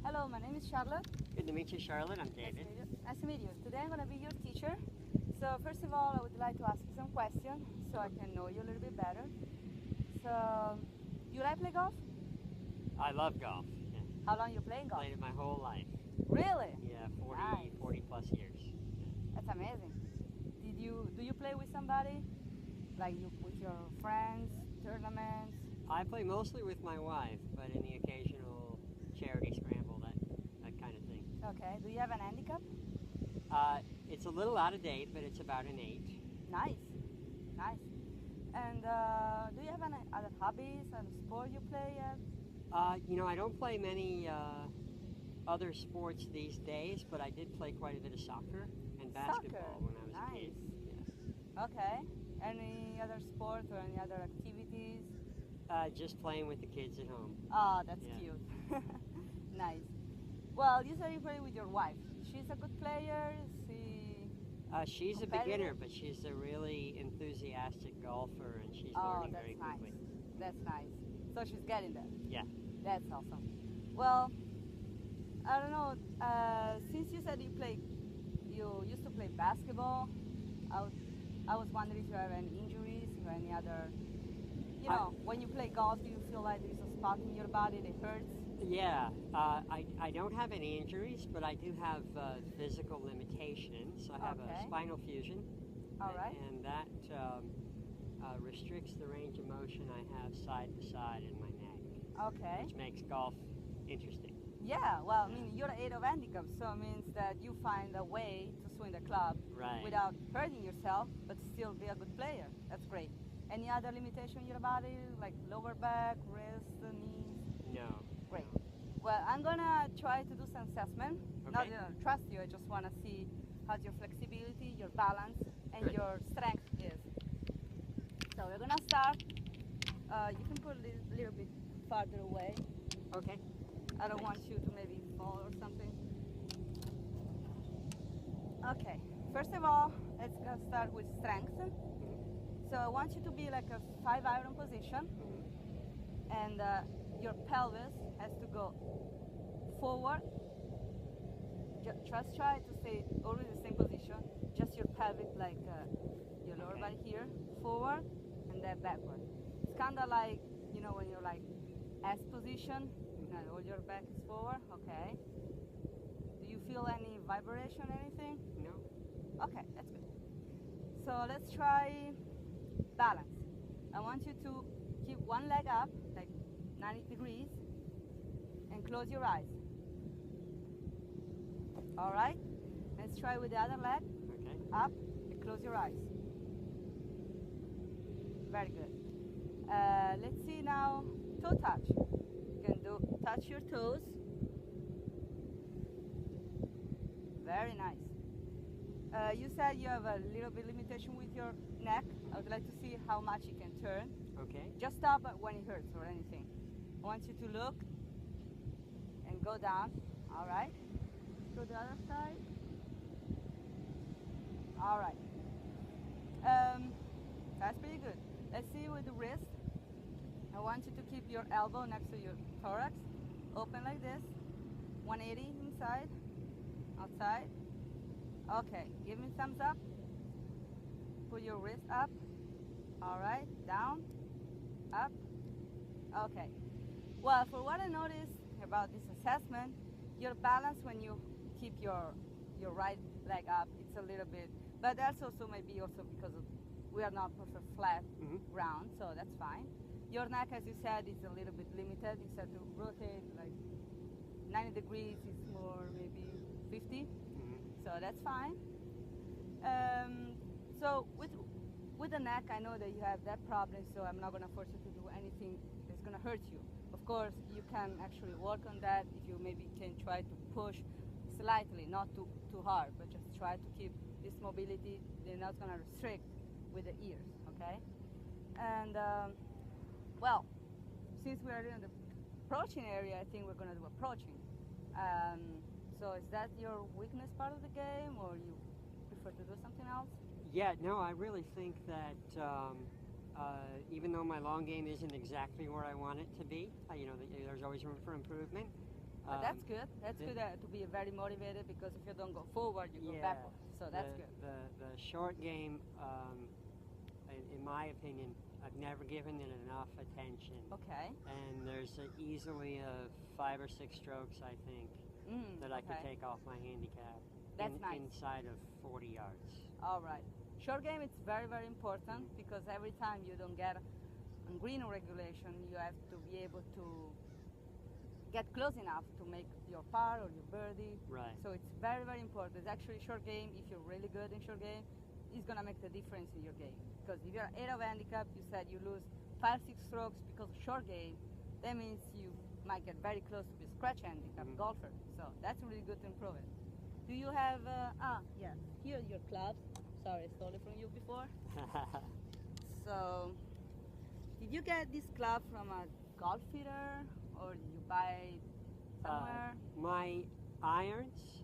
Hello, my name is Charlotte. Good to meet you, Charlotte. I'm David. Nice to meet you. Today I'm going to be your teacher. So first of all, I would like to ask you some questions so I can know you a little bit better. So, you like play golf? I love golf. Yeah. How long you playing golf? Played it my whole life. Really? Yeah, 40, Nice. 40 plus years. That's amazing. Do you play with somebody? Like you with your friends, tournaments? I play mostly with my wife, but in the occasional charity scramble, that kind of thing. Okay. Do you have an handicap? It's a little out of date, but it's about an 8. Nice. Nice. And do you have any other hobbies and sport you play yet? I don't play many other sports these days, but I did play quite a bit of soccer and basketball when I was a kid. Yes. Okay. Any other sport or any other activities? Just playing with the kids at home. Oh, that's Yeah. cute. Nice. Well, you said you play with your wife. She's a good player. She's a Competitive? beginner, but she's a really enthusiastic golfer, and she's Oh, learning that's very nice. quickly. That's nice. So she's getting there. Yeah. That's awesome. Well, I don't know. Since you said you used to play basketball, I was wondering if you have any injuries or any other. When you play golf, do you feel like there's a spot in your body that hurts? Yeah, I don't have any injuries, but I do have physical limitations. I have Okay. a spinal fusion, All right. and that restricts the range of motion I have side to side in my neck, Okay. which makes golf interesting. Yeah. Well, I mean, you're 8 of handicap, so it means that you find a way to swing the club Right. without hurting yourself, but still be a good player. That's great. Any other limitation in your body, like lower back, wrist, knees? No. Great. Well, I'm gonna try to do some assessment. Not Okay. to trust you, I just wanna see how your flexibility, your balance, and Good. your strength is. So we're gonna start. You can put a little bit farther away. Okay. I don't want you to maybe fall or something. Okay. First of all, let's go start with strength. So I want you to be like a 5-iron position, and your pelvis has to go forward. Just try to stay always in the same position. Just your pelvic, like your lower Okay. body here, forward, and then backward. It's kind of like when you're like S position. All your back is forward. Okay. Do you feel any vibration, anything? No. Okay, that's good. So let's try balance. I want you to keep one leg up, like 90 degrees, and close your eyes. All right? Let's try with the other leg, Okay. up, and close your eyes. Very good. Let's see now, toe touch. You can touch your toes. Very nice. You said you have a little bit limitation with your neck. I would like to see how much you can turn. Okay. Just stop when it hurts or anything. I want you to look and go down. All right. Go the other side. All right. That's pretty good. Let's see with the wrist. I want you to keep your elbow next to your thorax. Open like this. 180 inside, outside. Okay, give me thumbs up. Put your wrist up. All right, down, up. Okay. Well, for what I noticed about this assessment, your balance when you keep your right leg up, it's a little bit, but that's also maybe also because we are not perfect flat ground, so that's fine. Your neck, as you said, is a little bit limited. You said to rotate like 90 degrees, it's more maybe 50. So that's fine. So with the neck, I know that you have that problem, so I'm not gonna force you to do anything that's gonna hurt you. Of course, you can actually work on that if you maybe can try to push slightly, not too hard, but just try to keep this mobility. They're not gonna restrict with the ears, okay? And well, since we are in the approaching area, I think we're gonna do approaching. So is that your weakness part of the game, or you prefer to do something else? Yeah, no, I really think that even though my long game isn't exactly where I want it to be, there's always room for improvement. That's good. That's good to be very motivated, because if you don't go forward, you go backward. So that's good. The short game, in my opinion, I've never given it enough attention. Okay. And there's easily 5 or 6 strokes, I think, that I could take off my handicap. That's nice. Inside of 40 yards. All right. Short game, it's very, very important, because every time you don't get on green regulation, you have to be able to get close enough to make your par or your birdie. Right. So it's very, very important. It's actually short game. If you're really good in short game, it's gonna make the difference in your game. Because if you're 8 of handicap, you said you lose 5, 6 strokes because of short game. That means you might get very close to be a scratch handicap golfer. So that's really good to improve it. Do you have? Yeah. Here are your clubs. Sorry, I stole it from you before. So, did you get this club from a golf fitter, or did you buy somewhere? My irons,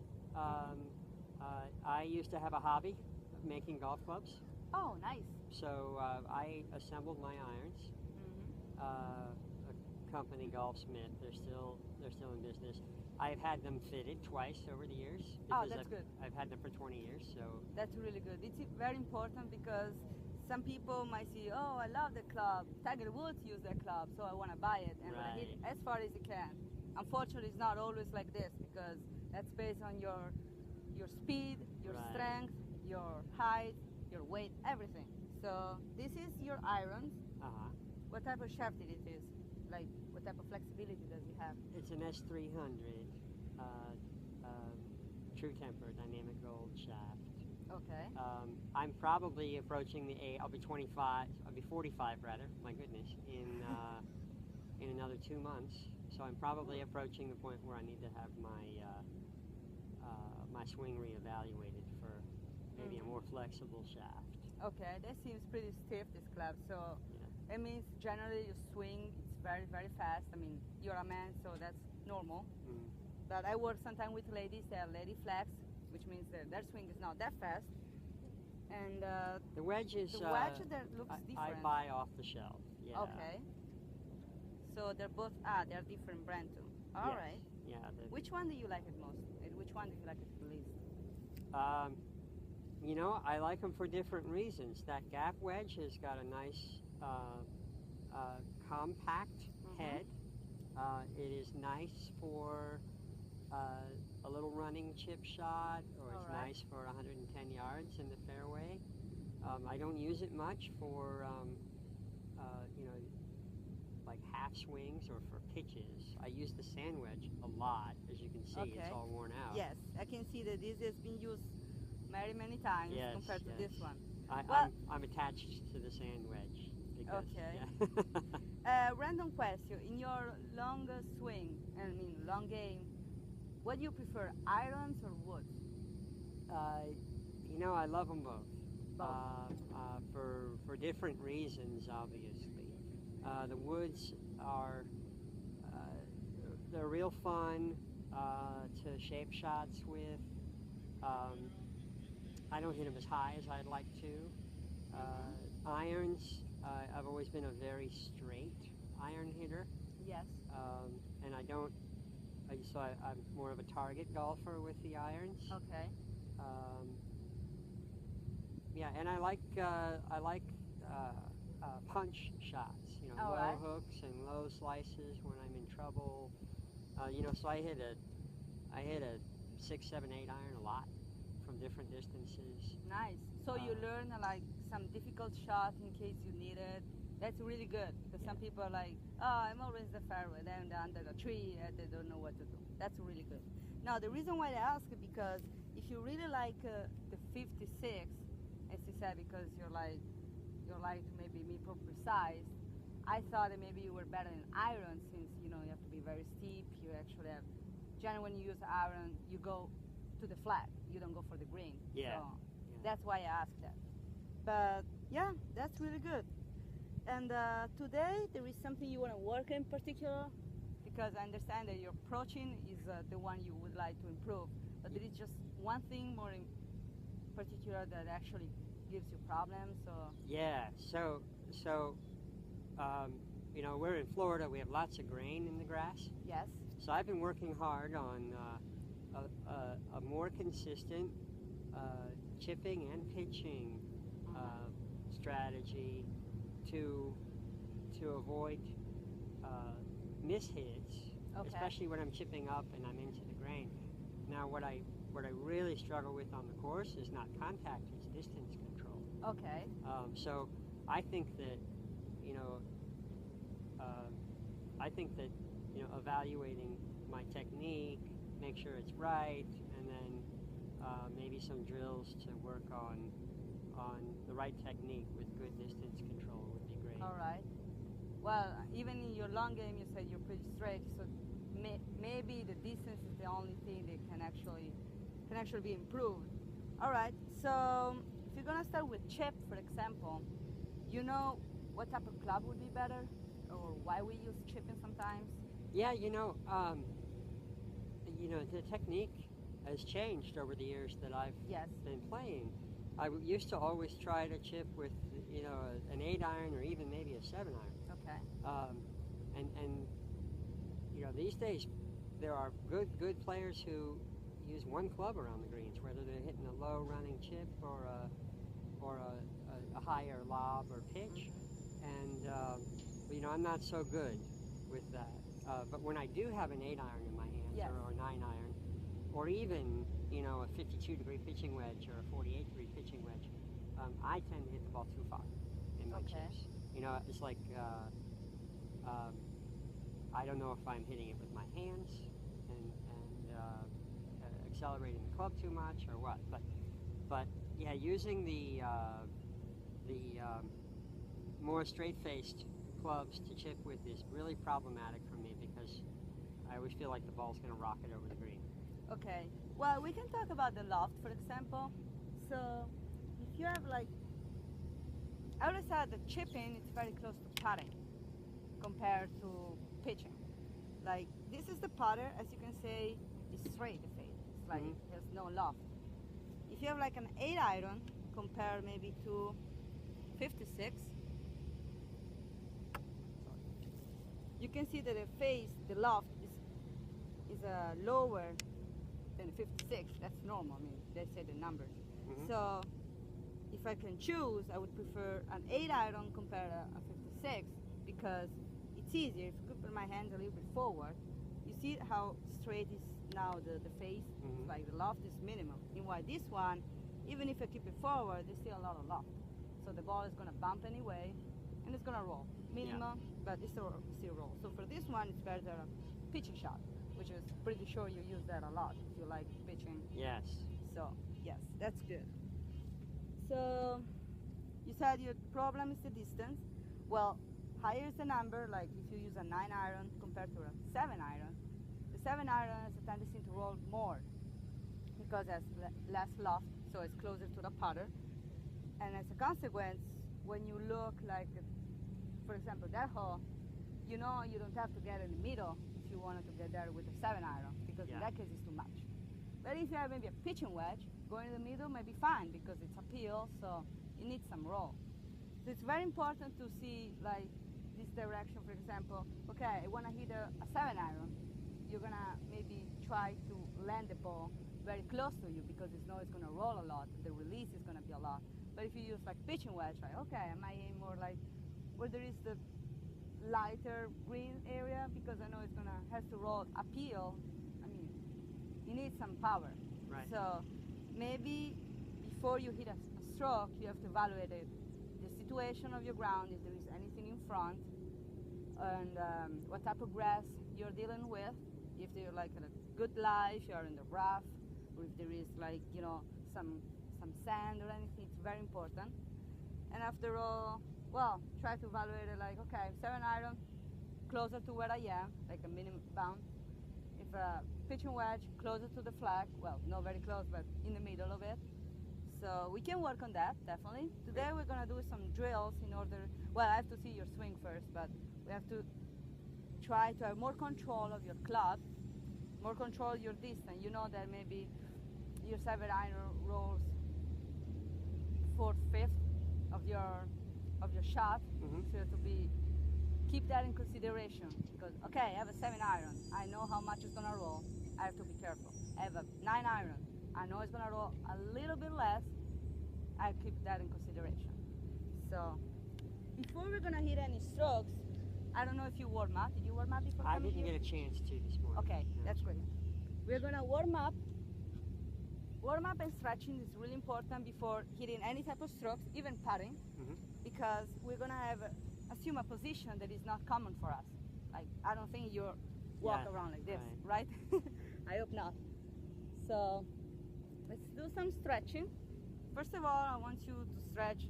I used to have a hobby of making golf clubs. Oh, nice. So I assembled my irons. A company, Golfsmith, they're still in business. I've had them fitted twice over the years. Oh, that's good. I've had them for 20 years, so. That's really good. It's very important, because some people might see, oh, I love the club. Tiger Woods used that club, so I want to buy it and hit it as far as you can. Unfortunately, it's not always like this, because that's based on your speed, your strength, your height, your weight, everything. So this is your irons. What type of shaft it is? Like, what type of flexibility does it have? It's an S300 True Temper Dynamic Gold shaft. Okay. I'm probably approaching the age. I'll be 25. I'll be 45 rather. My goodness, in another 2 months. So I'm probably approaching the point where I need to have my swing reevaluated for maybe a more flexible shaft. Okay, that seems pretty stiff, this club. So it means generally you swing. It's very, very fast. I mean, you're a man, so that's normal. But I work sometimes with ladies. They have lady flex, which means their swing is not that fast. And the wedge is that looks different. I buy off the shelf. Yeah. Okay. So they're both they're different brand too. All right. Yeah. Which one do you like it most? And which one do you like it the least? You know, I like them for different reasons. That gap wedge has got a nice compact head. It is nice for a little running chip shot, or it's nice for 110 yards in the fairway. I don't use it much for, you know, like half swings or for pitches. I use the sand wedge a lot, as you can see. It's all worn out. Yes, I can see that this has been used many times compared to this one. I'm attached to the sand wedge. Because, random question. In your long swing, I mean long game, what do you prefer, irons or woods? You know, I love them both. For different reasons, obviously. The woods are they're real fun to shape shots with. I don't hit them as high as I'd like to. Irons, I've always been a very straight iron hitter. Yes. And I don't. So I'm more of a target golfer with the irons. Okay. Yeah, and I like punch shots. You know, low hooks and low slices when I'm in trouble. You know, so I hit a 6, 7, 8 iron a lot from different distances. Nice. So you learn like some difficult shots in case you need it. That's really good, because some people are like, oh, I'm always the fairway, then they're under the tree and they don't know what to do. That's really good. Now the reason why I ask is because if you really like the 56, as you said, because you're like to maybe be more precise, I thought that maybe you were better in iron, since you know you have to be very steep. You actually have, generally when you use iron, you go to the flat. You don't go for the green. Yeah. So that's why I asked that. But yeah, that's really good. And today there is something you want to work in particular, because I understand that your approaching is the one you would like to improve. But there is just one thing more in particular that actually gives you problems. So yeah. So you know, we're in Florida. We have lots of grain in the grass. Yes. So I've been working hard on a more consistent chipping and pitching strategy to avoid mishits, Okay. especially when I'm chipping up and I'm into the grain. Now, what I really struggle with on the course is not contact; it's distance control. Okay. So I think that you know, evaluating my technique, make sure it's right, and then maybe some drills to work on the right technique with good distance control would be great. All right. Well, even in your long game, you said you're pretty straight, so maybe the distance is the only thing that can actually be improved. All right. So if you're gonna start with chip, for example, you know what type of club would be better, or why we use chipping sometimes. Yeah, the technique has changed over the years that I've Yes. been playing. I used to always try to chip with, an 8-iron or even maybe a 7-iron. Okay. And these days there are good players who use one club around the greens, whether they're hitting a low running chip or a higher lob or pitch. And I'm not so good with that. But when I do have an 8-iron in my hands, Yes. or a 9-iron, or even a 52-degree pitching wedge or a 48-degree pitching wedge, I tend to hit the ball too far in my Okay. chips. It's like I don't know if I'm hitting it with my hands and accelerating the club too much or what. But yeah, using the more straight-faced clubs to chip with is really problematic for me because I always feel like the ball's going to rocket over the green. Okay. Well, we can talk about the loft, for example. So if you have I always said that chipping is very close to putting compared to pitching. Like this is the putter, as you can say, it's straight the fade. It's like there's no loft. If you have like an 8-iron compared maybe to 56, you can see that the loft is lower than 56. That's normal. I mean, they say the numbers. So if I can choose, I would prefer an 8-iron compared to a 56 because it's easier. If you put my hands a little bit forward, you see how straight is now the face? It's like the loft is minimum. Meanwhile, this one, even if I keep it forward, there's still a lot of loft. So the ball is going to bump anyway, and it's going to roll. Minimum, but it's still roll. So for this one, it's better a pitching shot, which is pretty sure you use that a lot if you like pitching. Yes. So, yes, that's good. So, you said your problem is the distance. Well, higher is the number, like if you use a 9-iron compared to a 7-iron, the 7-iron has a tendency to roll more because it has less loft, so it's closer to the putter. And as a consequence, when you look like, for example, that hole, you don't have to get in the middle if you wanted to get there with a 7-iron because in that case it's too much. But if you have maybe a pitching wedge, going in the middle may be fine because it's uphill, so you need some roll. So it's very important to see like this direction, for example. Okay, I want to hit a 7-iron. You're gonna maybe try to land the ball very close to you because you know it's gonna roll a lot. The release is gonna be a lot. But if you use like pitching wedge, like okay, I might aim more like where there is the lighter green area because I know it's gonna has to roll uphill. I mean, you need some power. Right. So maybe before you hit a stroke, you have to evaluate the situation of your ground, if there is anything in front, and what type of grass you're dealing with. If they're like in a good lie, if you're in the rough, or if there is like some sand or anything, it's very important. And after all, well, try to evaluate it like, okay, 7-iron, closer to where I am, like a minimum bound. If a pitching wedge, closer to the flag, well, not very close, but in the middle of it. So we can work on that, definitely. Today we're gonna do some drills in order, well, I have to see your swing first, but we have to try to have more control of your club, more control of your distance. You know that maybe your 7-iron rolls 4/5 of your shot, so you have to keep that in consideration because, okay, I have a 7-iron. I know how much it's gonna roll. I have to be careful. I have a 9-iron. I know it's gonna roll a little bit less. I keep that in consideration. So before we're gonna hit any strokes, I don't know if you warm up. Did you warm up before I coming didn't here? get a chance to this morning. Okay, No. that's great. We're gonna warm up. Warm up and stretching is really important before hitting any type of strokes, even putting, Mhm. because we're gonna assume a position that is not common for us. Like, I don't think you walk Yeah, around like this, right. right? I hope not. So let's do some stretching. First of all, I want you to stretch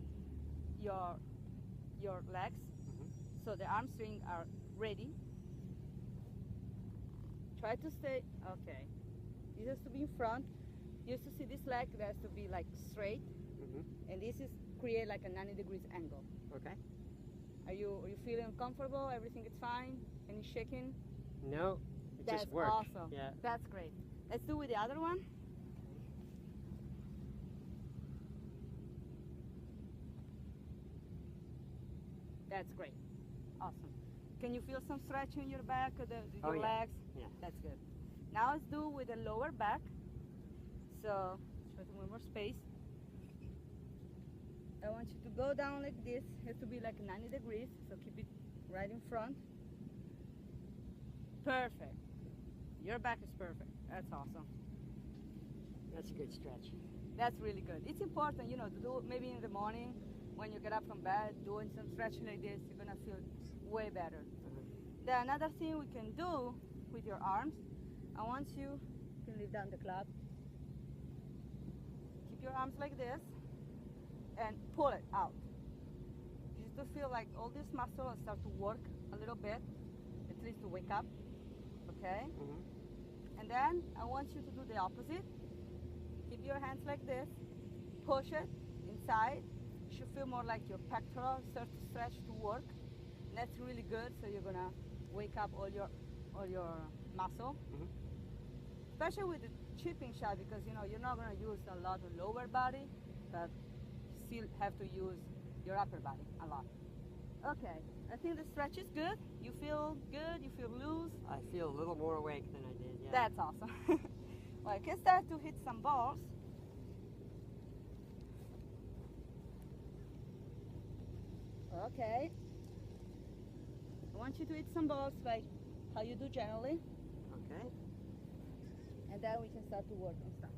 your legs Mhm. so the hamstrings are ready. Try to stay, okay. This has to be in front. You have to see this leg that has to be like straight, Mhm. and this is create like a 90 degrees angle. Okay. Are you feeling comfortable? Everything is fine? Any shaking? No, it That's just worked. awesome. Yeah. That's great. Let's do with the other one. That's great. Awesome. Can you feel some stretch in your back, your yeah. legs? Yeah. That's good. Now let's do with the lower back. So try to move more space. I want you to go down like this. It has to be like 90 degrees, so keep it right in front. Perfect. Your back is perfect. That's awesome. That's a good stretch. That's really good. It's important, you know, to do maybe in the morning when you get up from bed, doing some stretching like this, you're gonna feel way better. Then another thing we can do with your arms, I want you can leave down the club. Keep your arms like this and pull it out. Just to feel like all these muscles start to work a little bit, at least to wake up, okay? Mhm. And then I want you to do the opposite. Keep your hands like this, push it inside. You should feel more like your pectorals start to stretch to work. And that's really good, so you're gonna wake up all your muscle. Mhm. Especially with the chipping shot, because you know you're not gonna use a lot of lower body, but still have to use your upper body a lot. Okay, I think the stretch is good. You feel good, you feel loose. I feel a little more awake than I did. Yeah. That's awesome. Well, you can start to hit some balls. Okay. I want you to hit some balls like how you do generally, Okay. and then we can start to work on stuff.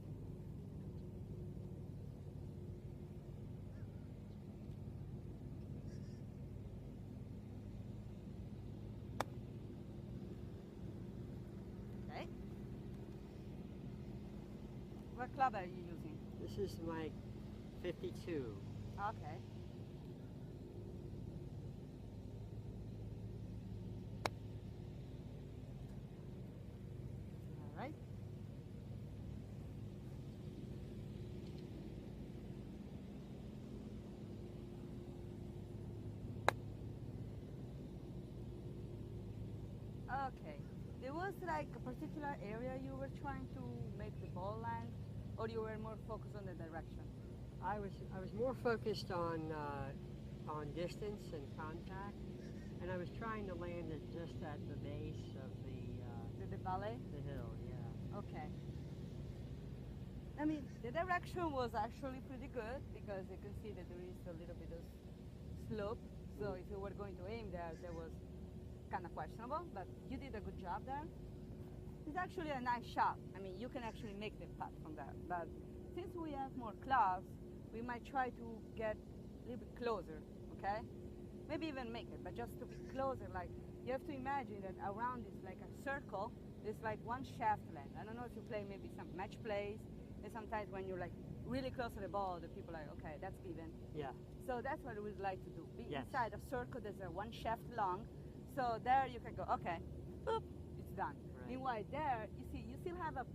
Okay. What club are you using? This is my 52. Okay. All right. Okay. There was like a particular area you were trying to make the ball land, or you were more focused on the direction? I was more focused on distance and contact, and I was trying to land it just at the base of The ballet? the hill. Yeah. Okay. I mean, the direction was actually pretty good because you can see that there is a little bit of slope. So if you were going to aim there, that was kind of questionable, but you did a good job there. It's actually a nice shot. I mean, you can actually make the putt from there. But since we have more clubs, we might try to get a little bit closer, okay? Maybe even make it, but just to be closer, like you have to imagine that around this like a circle, there's like one shaft length. I don't know if you play maybe some match plays, and sometimes when you're like really close to the ball, the people are like, okay, that's given. Yeah. So that's what we'd like to do. Be Yes. inside a circle that's one shaft long. So there you can go, okay, boop, it's done. Right. Meanwhile there, you see, you still have a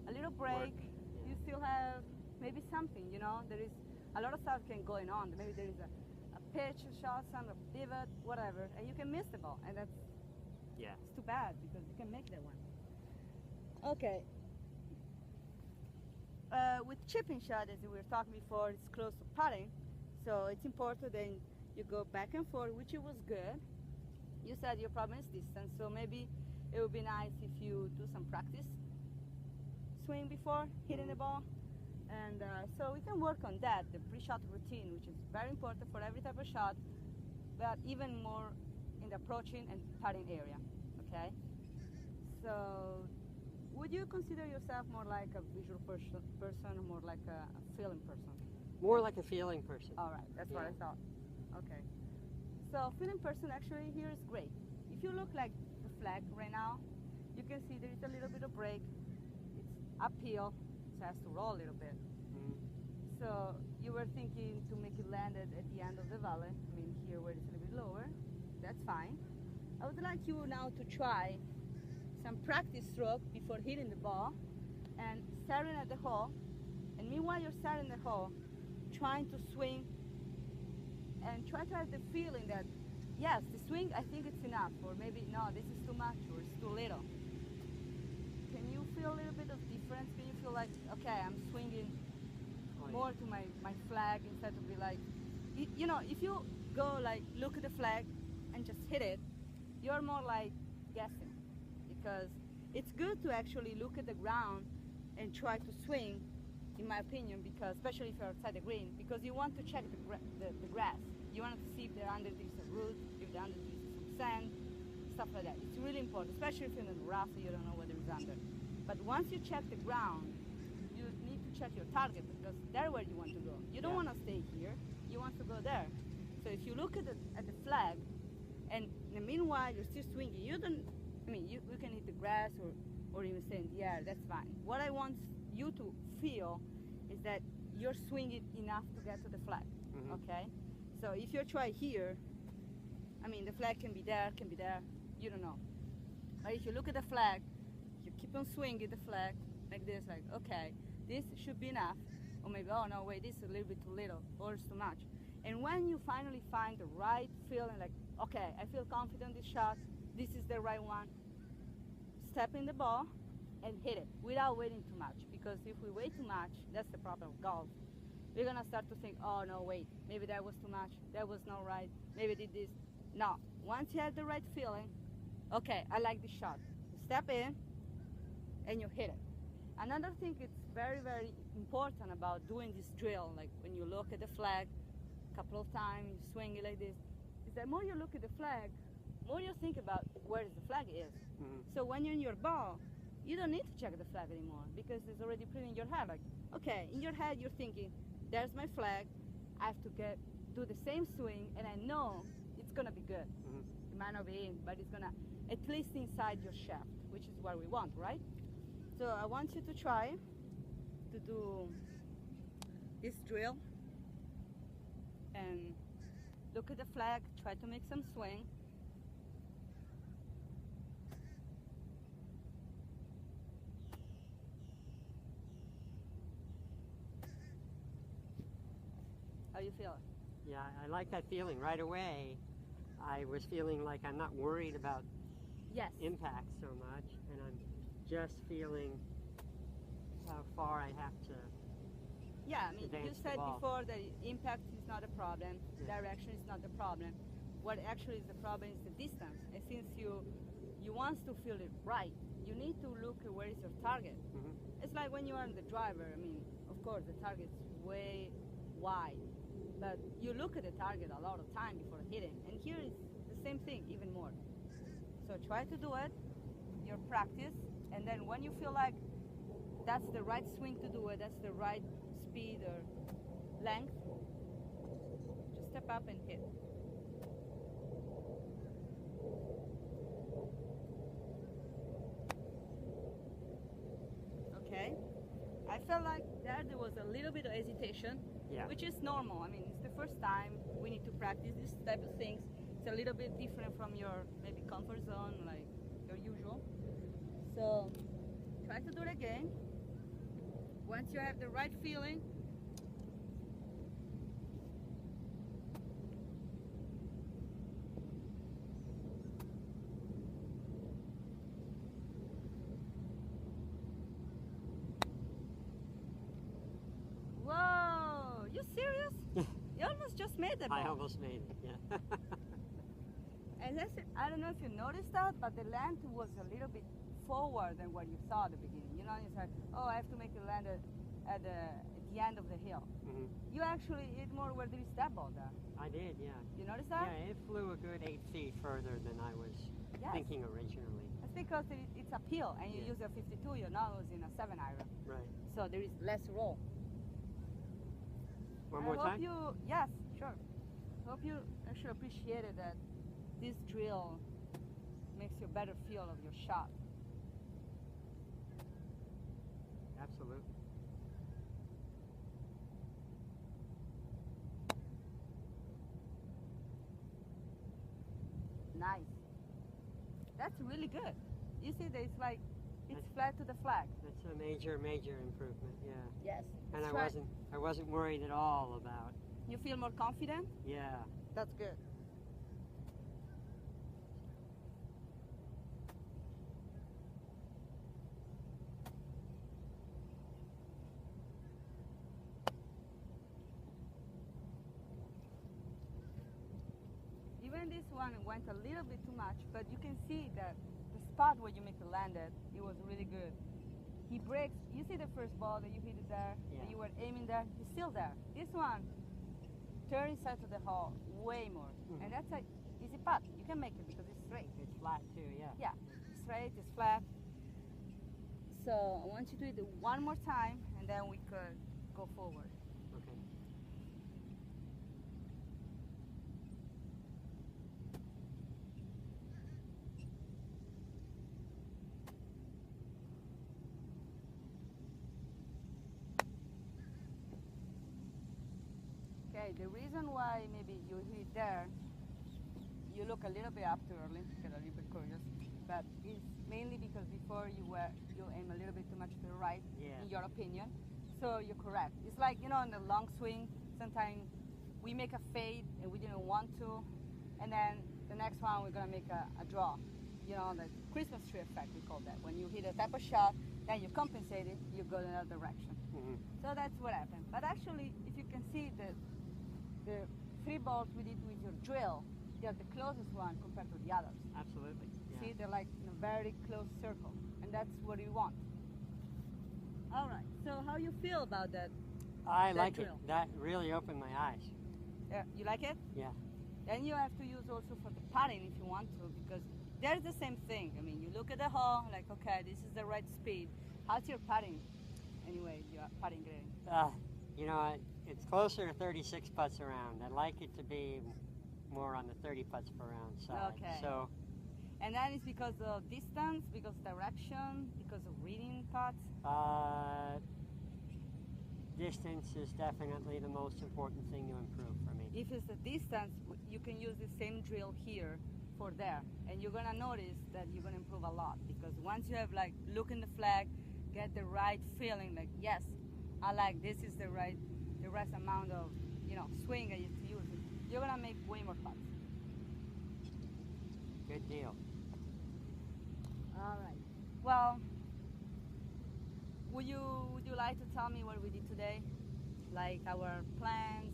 little break. Yeah. You still have maybe something, you know, there is a lot of stuff can going on. Maybe there is a pitch, a shot, some a pivot, whatever, and you can miss the ball, and that's Yeah. it's too bad because you can make that one. Okay. With chipping shot, as we were talking before, it's close to putting, so it's important then you go back and forth, which it was good. you said your problem is distance, so maybe it would be nice if you do some practice swing before hitting the ball. And so we can work on that, the pre-shot routine, which is very important for every type of shot, but even more in the approaching and putting area, okay? So would you consider yourself more like a visual person or more like a feeling person? More like a feeling person. All right, that's what I Yeah. thought. Okay. So feeling person actually here is great. If you look like the flag right now, you can see there is a little bit of break. It's uphill, so it has to roll a little bit. Mhm. So you were thinking to make it landed at the end of the valley. I mean here where it's a little bit lower. That's fine. I would like you now to try some practice stroke before hitting the ball and staring at the hole. And meanwhile you're staring at the hole, trying to swing and try to have the feeling that yes, the swing I think it's enough, or maybe no, this is too much or it's too little. Can you feel a little bit of difference? Can you feel like, okay, I'm swinging Oh, more to my flag instead of be like, you know, if you go like look at the flag and just hit it, you're more like guessing, because it's good to actually look at the ground and try to swing, in my opinion, because especially if you're outside the green, because you want to check the grass. You want to see if there under there is a root, if there under there is some sand, stuff like that. It's really important, especially if you're in the rough, you don't know whether it's under. But once you check the ground, you need to check your target, because that's where you want to go. You don't Yeah. want to stay here. You want to go there. So if you look at the flag, and in the meanwhile you're still swinging, you don't. I mean, you can hit the grass or even stay in the air. That's fine. What I want you to feel is that you're swinging enough to get to the flag. Mhm. Okay. So if you try here, I mean, the flag can be there, you don't know. But if you look at the flag, you keep on swinging the flag like this, like, okay, this should be enough. Or maybe, oh no, wait, this is a little bit too little, or it's too much. And when you finally find the right feeling, like, okay, I feel confident this shot, this is the right one, step in the ball and hit it without waiting too much. Because if we wait too much, that's the problem of golf. We're gonna start to think, oh no, wait, maybe that was too much, that was not right, maybe I did this. No, once you have the right feeling, okay, I like this shot. You step in and you hit it. Another thing it's very, very important about doing this drill, like when you look at the flag a couple of times, you swing it like this, is that more you look at the flag, more you think about where the flag is. Mhm. So when you're in your ball, you don't need to check the flag anymore, because it's already put in your head. Like, okay, in your head you're thinking, there's my flag, I have to do the same swing, and I know it's gonna be good. Mhm. It might not be in, but it's gonna at least inside your shaft, which is what we want, right? So I want you to try to do this drill and look at the flag, try to make some swing. How you feel? Yeah, I like that feeling right away. I was feeling like I'm not worried about Yes. impact so much, and I'm just feeling how far I have to. Yeah, I mean, you Advance the said ball. before that impact is not a problem, Yeah. direction is not the problem. What actually is the problem is the distance. And since you want to feel it right, you need to look at where is your target. Mhm. It's like when you are the driver, I mean, of course the target's way wide, but you look at the target a lot of time before hitting. And here is the same thing, even more. So try to do it, your practice, and then when you feel like that's the right swing to do it, that's the right speed or length, just step up and hit. Okay? I felt like there was a little bit of hesitation, Yeah. which is normal. I mean, it's the first time we need to practice this type of things. It's a little bit different from your maybe comfort zone, like your usual. So try to do it again. Once you have the right feeling, whoa, you serious? You almost just made that I ball. almost made it. Yeah. And that's, I don't know if you noticed that, but the land was a little bit forward than what you saw at the beginning. You know, you said, oh, I have to make it land at the end of the hill. Hmm. You actually hit more where there is that ball there. I did, yeah. You noticed that? Yeah, it flew a good 8 feet further than I was Yes. thinking originally. That's because it's uphill and you Yeah. use a 52, you're not using a 7 iron. Right. So there is less roll. One more time? Yes, sure. Hope you actually appreciated that this drill makes you a better feel of your shot. Absolutely. Nice. That's really good. You see that it's like, it's flat to the flag. That's a major, major improvement, yeah. Yes. And Let's I try. wasn't worried at all about, You feel more confident? yeah. That's good. Even this one went a little bit too much, but you can see that the spot where you make it landed, it was really good. He breaks, you see the first ball that you hit it there, Yeah. that you were aiming there, he's still there. This one, turn inside to the hole way more. Mhm. And that's a easy putt. You can make it because it's straight. It's flat too, yeah. Yeah, straight, it's flat. So I want you to do it one more time and then we could go forward. Okay. Okay, the reason why maybe you hit there, you look a little bit up too early, get a little bit curious, but it's mainly because before you aim a little bit too much to the right, Yeah. in your opinion. So you're correct. It's like, you know, in the long swing, sometimes we make a fade and we didn't want to, and then the next one we're gonna make a draw. You know, the Christmas tree effect, we call that. When you hit a type of shot, then you compensate it, you go in another direction. Hmm. So that's what happened. But actually, if you can see the 3 balls we did with your drill, they're the closest one compared to the others. Absolutely. Yeah. See, they're like in a very close circle, and that's what we want. All right. So how you feel about that? I that like drill. it. That really opened my eyes. You like it? Yeah. Then you have to use also for the putting if you want to, because there's the same thing. I mean, you look at the hole, like, okay, this is the right speed. How's your putting? Anyway, your putting grade. You know, it's closer to 36 putts around. I'd like it to be more on the 30 putts per round side. Okay. So, And that is because of distance, because direction, because of reading putts. distance is definitely the most important thing to improve for me. If it's the distance, you can use the same drill here for there, and you're gonna notice that you're gonna improve a lot, because once you have like look in the flag, get the right feeling, like yes, I like this is the right amount of swing I used to use, you're gonna make way more putts. Good deal. All right. Well, would you like to tell me what we did today? Like our plans,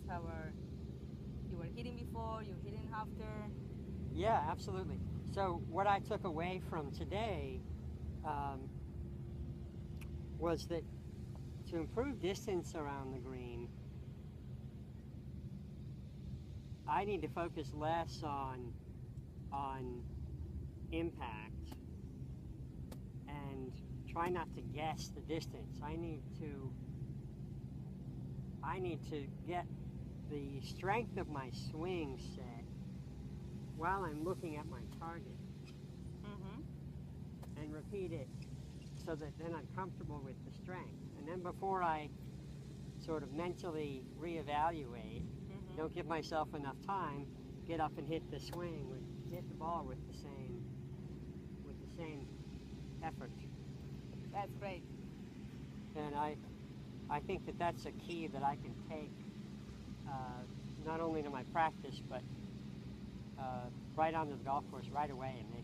you were hitting before, you hitting after? Yeah, absolutely. So what I took away from today was that to improve distance around the green, I need to focus less on impact and try not to guess the distance. I need to get the strength of my swing set while I'm looking at my target and repeat it so that then I'm comfortable with the strength. And then before I sort of mentally reevaluate, don't give myself enough time, get up and hit the ball with the same effort. That's great. And I think that that's a key that I can take not only to my practice, but right onto the golf course right away and make